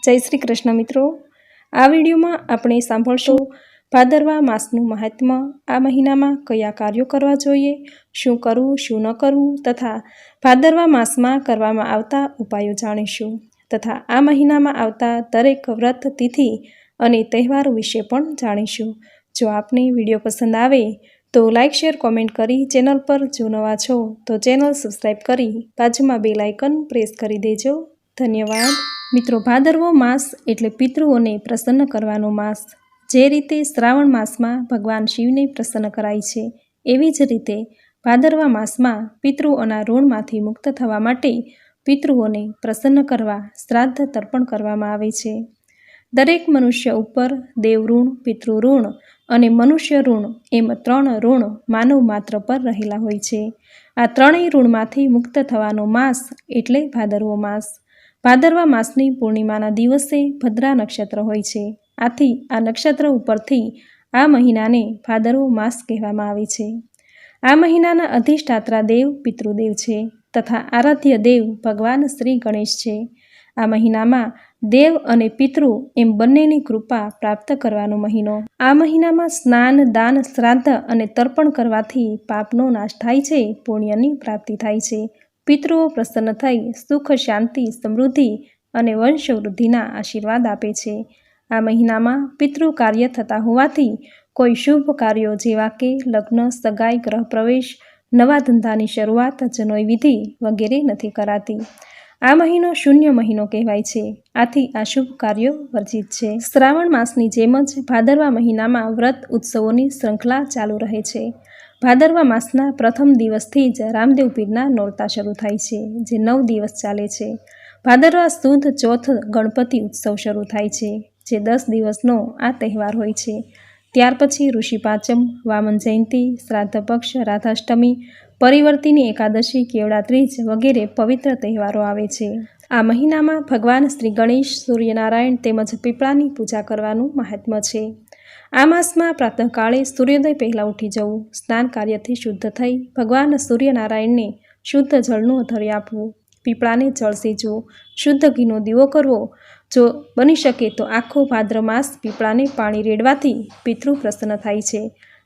જય શ્રી કૃષ્ણ મિત્રો, આ વિડીયોમાં આપણે સાંભળશું ભાદરવા માસનું મહાત્મ્ય, આ મહિનામાં કયા કાર્યો કરવા જોઈએ, શું કરવું શું ન કરવું તથા ભાદરવા માસમાં કરવામાં આવતા ઉપાયો જાણીશું તથા આ મહિનામાં આવતા દરેક વ્રત, તિથિ અને તહેવારો વિશે પણ જાણીશું। જો આપને વિડીયો પસંદ આવે તો લાઇક, શેર, કોમેન્ટ કરી ચેનલ પર જો નવા છો તો ચેનલ સબસ્ક્રાઈબ કરી બાજુમાં બેલ આઇકન પ્રેસ કરી દેજો। ધન્યવાદ। મિત્રો, ભાદરવો માસ એટલે પિતૃઓને પ્રસન્ન કરવાનો માસ। જે રીતે શ્રાવણ માસમાં ભગવાન શિવને પ્રસન્ન કરાય છે, એવી જ રીતે ભાદરવા માસમાં પિતૃઓના ઋણમાંથી મુક્ત થવા માટે પિતૃઓને પ્રસન્ન કરવા શ્રાદ્ધ તર્પણ કરવામાં આવે છે। દરેક મનુષ્ય ઉપર દેવ ઋણ, પિતૃ ઋણ અને મનુષ્ય ઋણ એમ 3 ઋણ માનવ માત્ર પર રહેલા હોય છે। આ ત્રણેય ઋણમાંથી મુક્ત થવાનો માસ એટલે ભાદરવો માસ। ભાદરવા માસની પૂર્ણિમાના દિવસે ભદ્રા નક્ષત્ર હોય છે। આથી આ નક્ષત્ર ઉપરથી આ મહિનાને ભાદરવો માસ કહેવામાં આવે છે। આ મહિનાના અધિષ્ઠાત્રા દેવ પિતૃદેવ છે તથા આરાધ્ય દેવ ભગવાન શ્રી ગણેશ છે। આ મહિનામાં દેવ અને પિતૃ એમ બંનેની કૃપા પ્રાપ્ત કરવાનો મહિનો। આ મહિનામાં સ્નાન, દાન, શ્રાદ્ધ અને તર્પણ કરવાથી પાપનો નાશ થાય છે, પુણ્યની પ્રાપ્તિ થાય છે। પિતૃઓ પ્રસન્ન થઈ સુખ, શાંતિ, સમૃદ્ધિ અને વંશવૃદ્ધિના આશીર્વાદ આપે છે। આ મહિનામાં પિતૃ કાર્ય થતા હોવાથી કોઈ શુભ કાર્યો જેવા કે લગ્ન, સગાઈ, ગ્રહ પ્રવેશ, નવા ધંધાની શરૂઆત, જનોઈ વિધિ વગેરે નથી કરાતી। આ મહિનો શૂન્ય મહિનો કહેવાય છે, આથી આ શુભ કાર્યો વર્જિત છે। શ્રાવણ માસની જેમ જ ભાદરવા મહિનામાં વ્રત ઉત્સવોની શ્રૃંખલા ચાલુ રહે છે। ભાદરવા માસના પ્રથમ દિવસથી જ રામદેવ પીરના નોરતા શરૂ થાય છે, જે 9 દિવસ ચાલે છે। ભાદરવા સુદ ચોથ ગણપતિ ઉત્સવ શરૂ થાય છે, જે 10 દિવસનો આ તહેવાર હોય છે। ત્યાર પછી ઋષિ પાંચમ, વામન જયંતિ, શ્રાદ્ધ પક્ષ, રાધાષ્ટમી, પરિવર્તિની એકાદશી, કેવડા ત્રીજ વગેરે પવિત્ર તહેવારો આવે છે। આ મહિનામાં ભગવાન શ્રી ગણેશ, સૂર્યનારાયણ તેમજ પીપળાની પૂજા કરવાનું મહાત્મ્ય છે। આ માસમાં પ્રાતઃકાળે સૂર્યોદય પહેલાં ઉઠી જવું, સ્નાન કાર્યથી શુદ્ધ થઈ ભગવાન સૂર્યનારાયણને શુદ્ધ જળનું અધર્ય આપવું, પીપળાને જળ સીંચવું, શુદ્ધ ઘીનો દીવો કરવો, જો બની શકે તો આખો ભાદ્ર માસ પીપળાને પાણી રેડવાથી પિતૃ પ્રસન્ન થાય છે,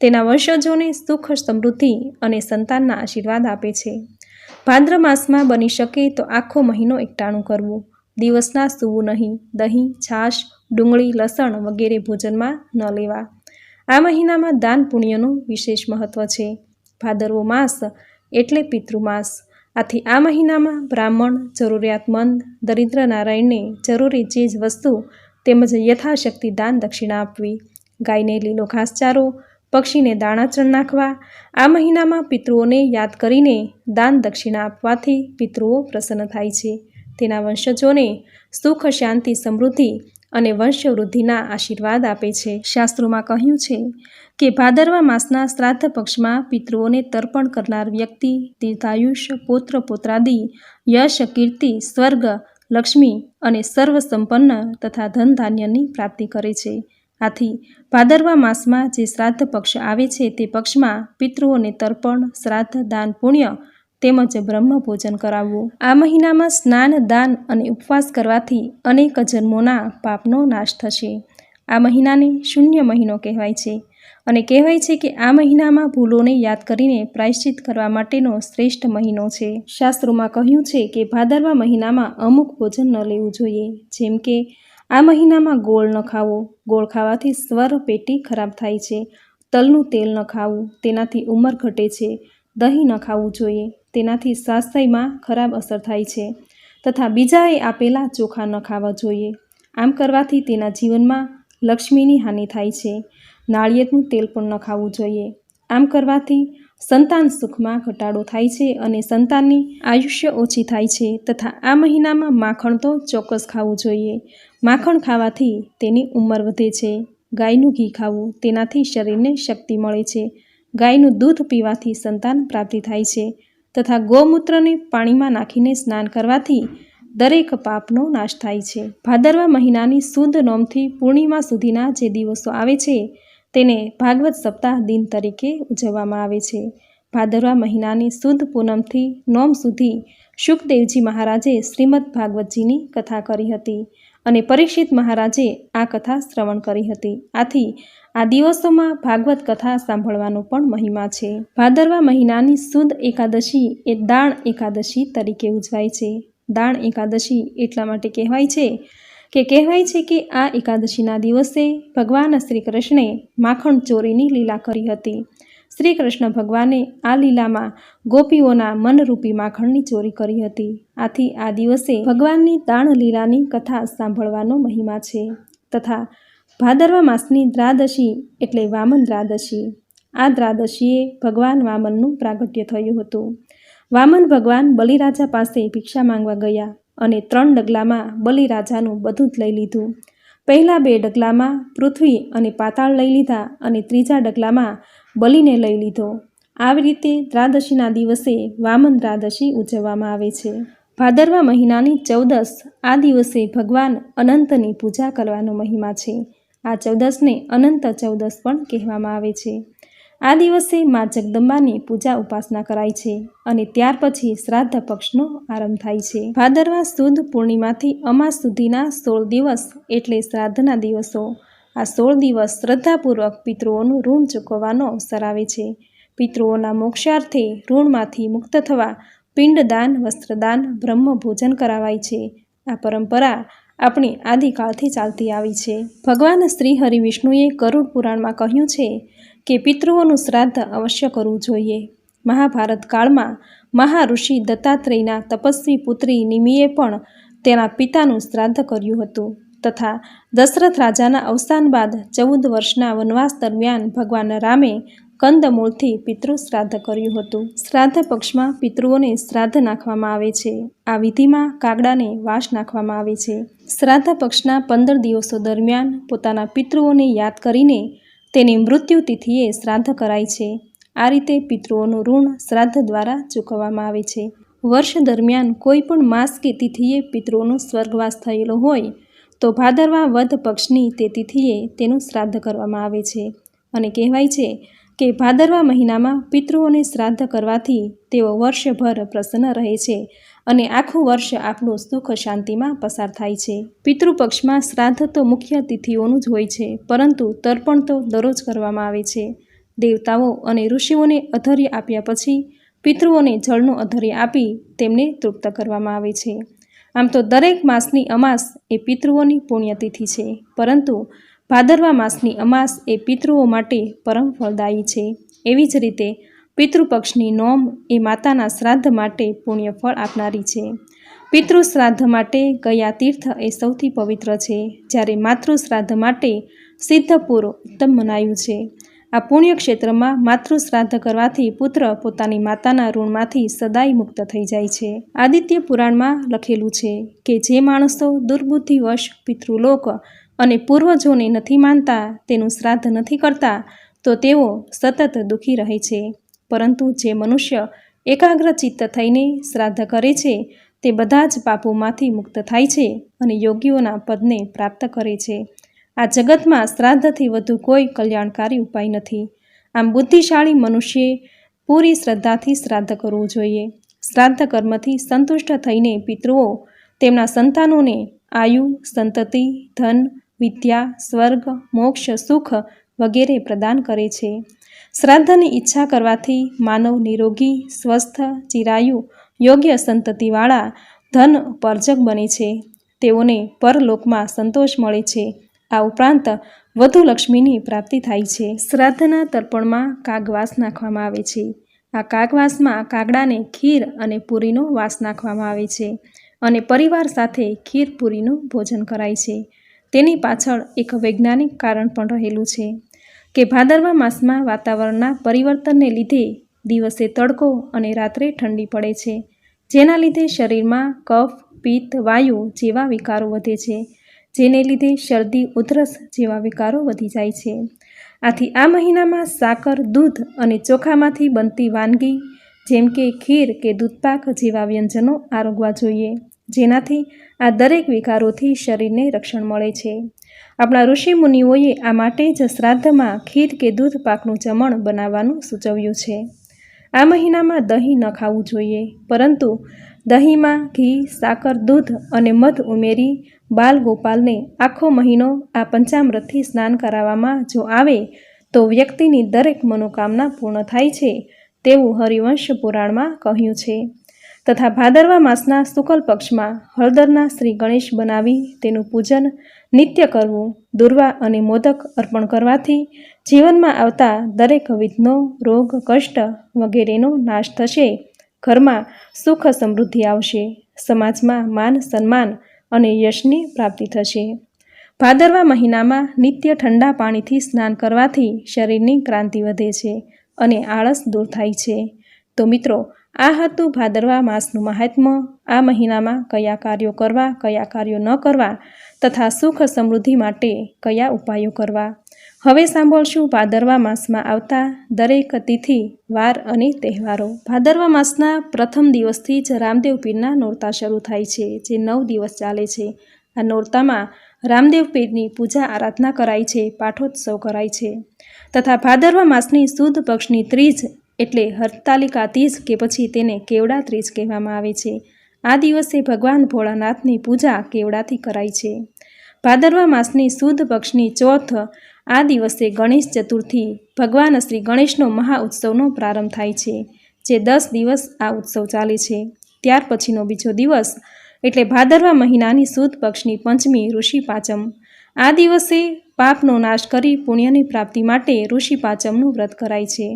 તેના વંશજોને સુખ, સમૃદ્ધિ અને સંતાનના આશીર્વાદ આપે છે। ભાદ્ર માસમાં બની શકે તો આખો મહિનો એકટાણું કરવું, દિવસના સૂવું નહીં, દહીં, છાશ, ડુંગળી, લસણ વગેરે ભોજનમાં ન લેવા। આ મહિનામાં દાન પુણ્યનું વિશેષ મહત્વ છે। ભાદરવો માસ એટલે પિતૃમાસ, આથી આ મહિનામાં બ્રાહ્મણ, જરૂરિયાતમંદ, દરિદ્ર નારાયણને જરૂરી ચીજ વસ્તુ તેમજ યથાશક્તિ દાન દક્ષિણા આપવી, ગાયને લીલો ઘાસચારો, પક્ષીને દાણા ચણ નાખવા। આ મહિનામાં પિતૃઓને યાદ કરીને દાન દક્ષિણા આપવાથી પિતૃઓ પ્રસન્ન થાય છે, તેના વંશજોને સુખ, શાંતિ, સમૃદ્ધિ અને વંશવૃદ્ધિના આશીર્વાદ આપે છે। શાસ્ત્રોમાં કહ્યું છે કે ભાદરવા માસના શ્રાદ્ધ પક્ષમાં પિતૃઓને તર્પણ કરનાર વ્યક્તિ દીર્ઘાયુષ્ય, પુત્ર પૌત્રાદિ, યશ, કીર્તિ, સ્વર્ગ, લક્ષ્મી અને સર્વ સંપન્ન તથા ધન ધાન્યની પ્રાપ્તિ કરે છે। આથી ભાદરવા માસમાં જે શ્રાદ્ધ પક્ષ આવે છે તે પક્ષમાં પિતૃઓને તર્પણ, શ્રાદ્ધ, દાન, પુણ્ય તેમજ બ્રહ્મ ભોજન કરાવવું। આ મહિનામાં સ્નાન, દાન અને ઉપવાસ કરવાથી અનેક જન્મોના પાપનો નાશ થશે। આ મહિનાને શૂન્ય મહિનો કહેવાય છે અને કહેવાય છે કે આ મહિનામાં ભૂલોને યાદ કરીને પ્રાયશ્ચિત કરવા માટેનો શ્રેષ્ઠ મહિનો છે। શાસ્ત્રોમાં કહ્યું છે કે ભાદરવા મહિનામાં અમુક ભોજન ન લેવું જોઈએ, જેમ કે આ મહિનામાં ગોળ ન ખાવો, ગોળ ખાવાથી સ્વર પેટી ખરાબ થાય છે, તલનું તેલ ન ખાવું, તેનાથી ઉંમર ઘટે છે, દહીં ન ખાવું જોઈએ, તેનાથી સ્વાસ્થ્યમાં ખરાબ અસર થાય છે તથા બીજાએ આપેલા ચોખા ન ખાવા જોઈએ, આમ કરવાથી તેના જીવનમાં લક્ષ્મીની હાનિ થાય છે। નાળિયેરનું તેલ પણ ન ખાવું જોઈએ, આમ કરવાથી સંતાન સુખમાં ઘટાડો થાય છે અને સંતાનની આયુષ્ય ઓછી થાય છે તથા આ મહિનામાં માખણ તો ચોક્કસ ખાવું જોઈએ, માખણ ખાવાથી તેની ઉંમર વધે છે। ગાયનું ઘી ખાવું, તેનાથી શરીરને શક્તિ મળે છે, ગાયનું દૂધ પીવાથી સંતાન પ્રાપ્તિ થાય છે તથા ગૌમૂત્રને પાણીમાં નાખીને સ્નાન કરવાથી દરેક પાપનો નાશ થાય છે। ભાદરવા મહિનાની સુદ નોમથી પૂર્ણિમા સુધીના જે દિવસો આવે છે તેને ભાગવત સપ્તાહ દિન તરીકે ઉજવવામાં આવે છે। ભાદરવા મહિનાની સુદ પૂનમથી નોમ સુધી શુકદેવજી મહારાજે શ્રીમદ ભાગવતજીની કથા કરી હતી અને પરીક્ષિત મહારાજે આ કથા શ્રવણ કરી હતી. આથી આ દિવસોમાં ભાગવત કથા સાંભળવાનો પણ મહિમા છે. ભાદરવા મહિનાની સુદ એકાદશી એ દાણ એકાદશી તરીકે ઉજવાય છે. દાણ એકાદશી એટલા માટે કહેવાય છે કે આ એકાદશીના દિવસે ભગવાન શ્રી કૃષ્ણે માખણ ચોરીની લીલા કરી હતી. શ્રી કૃષ્ણ ભગવાને આ લીલામાં ગોપીઓના મનરૂપી માખણની ચોરી કરી હતી. આથી આ દિવસે ભગવાનની દાણ લીલાની કથા સાંભળવાનો મહિમા છે. તથા ભાદરવા માસની દ્રાદશી એટલે વામન દ્રાદશી. આ દ્રાદશીએ ભગવાન વામનનું પ્રાગટ્ય થયું હતું. વામન ભગવાન બલિરાજા પાસે ભિક્ષા માંગવા ગયા અને 3 ડગલામાં બલિરાજાનું બધું જ લઈ લીધું. પહેલા 2 ડગલામાં પૃથ્વી અને પાતાળ લઈ લીધા અને ત્રીજા ડગલામાં બલિને લઈ લીધો. આવી રીતે દ્રાદશીના દિવસે વામન દ્રાદશી ઉજવવામાં આવે છે. ભાદરવા મહિનાની 14 આ દિવસે ભગવાન અનંતની પૂજા કરવાનો મહિમા છે. આ 14ને અનંત 14 પણ કહેવામાં આવે છે. આ દિવસે મા જગદંબાની પૂજા ઉપાસના કરાય છે અને ત્યાર પછી શ્રાદ્ધ પક્ષનો આરંભ થાય છે. ભાદરવા સુદ પૂર્ણિમાથી અમાસ સુધીના 16 દિવસ એટલે શ્રાદ્ધના દિવસો. આ 16 દિવસ શ્રદ્ધાપૂર્વક પિતૃઓનું ઋણ ચૂકવવાનો અવસર આવે છે. પિતૃઓના મોક્ષાર્થે ઋણમાંથી મુક્ત થવા પિંડદાન, વસ્ત્રદાન, બ્રહ્મ ભોજન કરાવાય છે. આ પરંપરા આપણી આદિકાળથી ચાલતી આવી છે. ભગવાન શ્રી હરિ વિષ્ણુએ ગરુડ પુરાણમાં કહ્યું છે કે પિતૃઓનું શ્રાદ્ધ અવશ્ય કરવું જોઈએ. મહાભારત કાળમાં મહાઋષિ દત્તાત્રેયના તપસ્વી પુત્રી નિમિએ પણ તેના પિતાનું શ્રાદ્ધ કર્યું હતું. તથા દશરથ રાજાના અવસાન બાદ 14 વર્ષના વનવાસ દરમિયાન ભગવાન રામે કંદમૂળથી પિતૃ શ્રાદ્ધ કર્યું હતું. શ્રાદ્ધ પક્ષમાં પિતૃઓને શ્રાદ્ધ નાખવામાં આવે છે. આ વિધિમાં કાગડાને વાસ નાખવામાં આવે છે. શ્રાદ્ધ પક્ષના 15 દિવસો દરમિયાન પોતાના પિતૃઓને યાદ કરીને તેની મૃત્યુ તિથિએ શ્રાદ્ધ કરાય છે. આ રીતે પિતૃઓનું ઋણ શ્રાદ્ધ દ્વારા ચૂકવવામાં આવે છે. વર્ષ દરમિયાન કોઈ પણ માસ કે તિથિએ પિતૃઓનો સ્વર્ગવાસ થયેલો હોય તો ભાદરવા વદ પક્ષની તે તિથિએ તેનું શ્રાદ્ધ કરવામાં આવે છે. અને કહેવાય છે કે ભાદરવા મહિનામાં પિતૃઓને શ્રાદ્ધ કરવાથી તેઓ વર્ષભર પ્રસન્ન રહે છે અને આખું વર્ષ આપણું સુખ શાંતિમાં પસાર થાય છે. પિતૃપક્ષમાં શ્રાદ્ધ તો મુખ્ય તિથિઓનું જ હોય છે, પરંતુ તર્પણ તો દરરોજ કરવામાં આવે છે. દેવતાઓ અને ઋષિઓને અધર્ય આપ્યા પછી પિતૃઓને જળનું અધર્ય આપી તેમને તૃપ્ત કરવામાં આવે છે. આમ તો દરેક માસની અમાસ એ પિતૃઓની પુણ્યતિથિ છે, પરંતુ ભાદરવા માસની અમાસ એ પિતૃઓ માટે પરમ ફળદાયી છે. એવી જ રીતે પિતૃપક્ષની નોમ એ માતાના શ્રાદ્ધ માટે પુણ્ય ફળ આપનારી છે. પિતૃ શ્રાદ્ધ માટે ગયા તીર્થ એ સૌથી પવિત્ર છે, જ્યારે માતૃ શ્રાદ્ધ માટે સિદ્ધપુર ઉત્તમ મનાયું છે. આ પુણ્યક્ષેત્રમાં માતૃ શ્રાદ્ધ કરવાથી પુત્ર પોતાની માતાના ઋણમાંથી સદાય મુક્ત થઈ જાય છે. આદિત્ય પુરાણમાં લખેલું છે કે જે માણસો દુર્બુદ્ધિવશ પિતૃલોક અને પૂર્વજોને નથી માનતા, તેનું શ્રાદ્ધ નથી કરતા, તો તેઓ સતત દુઃખી રહે છે. પરંતુ જે મનુષ્ય એકાગ્ર ચિત્ત થઈને શ્રાદ્ધ કરે છે તે બધા જ પાપોમાંથી મુક્ત થાય છે અને યોગીઓના પદને પ્રાપ્ત કરે છે. આ જગતમાં શ્રાદ્ધથી વધુ કોઈ કલ્યાણકારી ઉપાય નથી. આમ બુદ્ધિશાળી મનુષ્યે પૂરી શ્રદ્ધાથી શ્રાદ્ધ કરવું જોઈએ. શ્રાદ્ધ કર્મથી સંતુષ્ટ થઈને પિતૃઓ તેમના સંતાનોને આયુ, સંતતિ, ધન, વિદ્યા, સ્વર્ગ, મોક્ષ, સુખ વગેરે પ્રદાન કરે છે. શ્રાદ્ધની ઈચ્છા કરવાથી માનવ નિરોગી, સ્વસ્થ, ચિરાયુ, યોગ્ય સંતતિવાળા, ધન ઉપાર્જક બને છે. તેઓને પરલોકમાં સંતોષ મળે છે. આ ઉપરાંત વધુ લક્ષ્મીની પ્રાપ્તિ થાય છે. શ્રાદ્ધના તર્પણમાં કાગવાસ નાખવામાં આવે છે. આ કાગવાસમાં કાગડાને ખીર અને પૂરીનો વાસ નાખવામાં આવે છે અને પરિવાર સાથે ખીર પૂરીનું ભોજન કરાય છે. તેની પાછળ એક વૈજ્ઞાનિક કારણ પણ રહેલું છે કે ભાદરવા માસમાં વાતાવરણના પરિવર્તનને લીધે દિવસે તડકો અને રાત્રે ઠંડી પડે છે, જેના લીધે શરીરમાં કફ, પિત્ત, વાયુ જેવા વિકારો વધે છે, જેને લીધે શરદી, ઉધરસ જેવા વિકારો વધી જાય છે. આથી આ મહિનામાં સાકર, દૂધ અને ચોખામાંથી બનતી વાનગી જેમ કે ખીર કે દૂધપાક જેવા વ્યંજનો આરોગવા જોઈએ, જેનાથી આ દરેક વિકારોથી શરીરને રક્ષણ મળે છે. આપણા ઋષિ મુનિઓએ આ માટે જ શ્રાદ્ધમાં ખીર કે દૂધ પાકનું જમણ બનાવવાનું સૂચવ્યું છે. આ મહિનામાં દહીં ન ખાવું જોઈએ, પરંતુ દહીંમાં ઘી, સાકર, દૂધ અને મધ ઉમેરી બાલ ગોપાલને આખો મહિનો આ પંચામૃતથી સ્નાન કરાવવામાં જો આવે તો વ્યક્તિની દરેક મનોકામના પૂર્ણ થાય છે તેવું હરિવંશ પુરાણમાં કહ્યું છે. તથા ભાદરવા માસના શુક્લ પક્ષમાં હળદરના શ્રી ગણેશ બનાવી તેનું પૂજન નિત્ય કરવું, દુર્વા અને મોદક અર્પણ કરવાથી જીવનમાં આવતા દરેક વિઘ્નો, રોગ, કષ્ટ વગેરેનો નાશ થશે. ઘરમાં સુખ સમૃદ્ધિ આવશે. સમાજમાં માન સન્માન અને યશની પ્રાપ્તિ થશે. ભાદરવા મહિનામાં નિત્ય ઠંડા પાણીથી સ્નાન કરવાથી શરીરની ક્રાંતિ વધે છે અને આળસ દૂર થાય છે. તો મિત્રો, આ હતું ભાદરવા માસનું મહાત્મ્ય. આ મહિનામાં કયા કાર્યો કરવા, કયા કાર્યો ન કરવા તથા સુખ સમૃદ્ધિ માટે કયા ઉપાયો કરવા. હવે સાંભળશું ભાદરવા માસમાં આવતા દરેક તિથિ, વાર અને તહેવારો. ભાદરવા માસના પ્રથમ દિવસથી જ રામદેવ પીરના નોરતા શરૂ થાય છે, જે 9 દિવસ ચાલે છે. આ નોરતામાં રામદેવ પીરની પૂજા આરાધના કરાય છે, પાઠોત્સવ કરાય છે. તથા ભાદરવા માસની સુદ પક્ષની ત્રીજ એટલે હરતાલિકા તીજ કે પછી તેને કેવડા ત્રીજ કહેવામાં આવે છે. આ દિવસે ભગવાન ભોળાનાથની પૂજા કેવડાથી કરાય છે. ભાદરવા માસની સુદ પક્ષની ચોથ આ દિવસે ગણેશ ચતુર્થી ભગવાન શ્રી ગણેશનો મહા ઉત્સવનો પ્રારંભ થાય છે, જે 10 દિવસ આ ઉત્સવ ચાલે છે. ત્યાર પછીનો બીજો દિવસ એટલે ભાદરવા મહિનાની સુદ પક્ષની પંચમી ઋષિ પાંચમ. આ દિવસે પાપનો નાશ કરી પુણ્યની પ્રાપ્તિ માટે ઋષિ પાંચમનું વ્રત કરાય છે.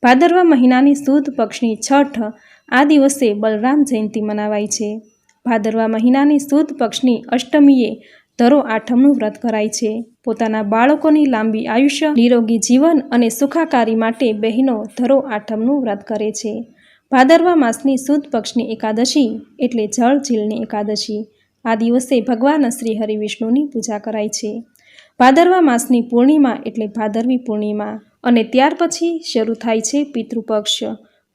ભાદરવા મહિનાની સુદ પક્ષની છઠ આ દિવસે બલરામ જયંતિ મનાવાય છે. ભાદરવા મહિનાની સુદ પક્ષની અષ્ટમીએ ધરો આઠમનું વ્રત કરાય છે. પોતાના બાળકોની લાંબી આયુષ્ય, નિરોગી જીવન અને સુખાકારી માટે બહેનો ધરો આઠમનું વ્રત કરે છે. ભાદરવા માસની સુદ પક્ષની એકાદશી એટલે જળ ઝીલની એકાદશી. આ દિવસે ભગવાન શ્રી હરિવિષ્ણુની પૂજા કરાય છે. ભાદરવા માસની પૂર્ણિમા એટલે ભાદરવી પૂર્ણિમા અને ત્યાર પછી શરૂ થાય છે પિતૃપક્ષ.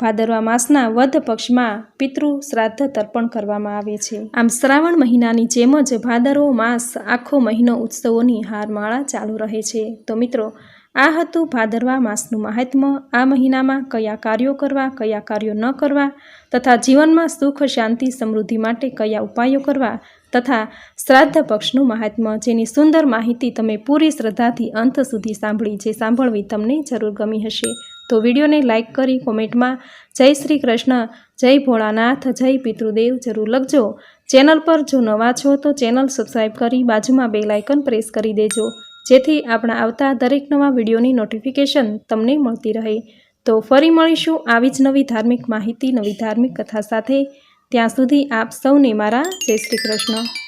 ભાદરવા માસના વદ પક્ષમાં પિતૃ શ્રાદ્ધ તર્પણ કરવામાં આવે છે. આમ શ્રાવણ મહિનાની જેમ જ ભાદરવો માસ આખો મહિનો ઉત્સવોની હારમાળા ચાલુ રહે છે. તો મિત્રો, આ હતું ભાદરવા માસનું મહાત્મ્ય. આ મહિનામાં કયા કાર્યો કરવા, કયા કાર્યો ન કરવા તથા જીવનમાં સુખ, શાંતિ, સમૃદ્ધિ માટે કયા ઉપાયો કરવા તથા શ્રાદ્ધ પક્ષનું મહાત્મ્ય, જેની સુંદર માહિતી તમે પૂરી શ્રદ્ધાથી અંત સુધી સાંભળી, જે સાંભળવી તમને જરૂર ગમી હશે. તો વિડીયોને લાઇક કરી કોમેન્ટમાં જય શ્રી કૃષ્ણ, જય ભોળાનાથ, જય પિતૃદેવ જરૂર લખજો. ચેનલ પર જો નવા છો તો ચેનલ સબસ્ક્રાઈબ કરી બાજુમાં બેલ આઇકન પ્રેસ કરી દેજો, જેથી આપણા આવતા દરેક નવા વિડીયોની નોટિફિકેશન તમને મળતી રહે. તો ફરી મળીશું આવી જ નવી ધાર્મિક માહિતી, નવી ધાર્મિક કથા સાથે. ત્યાં સુધી આપ સૌને મારા જય શ્રી કૃષ્ણ.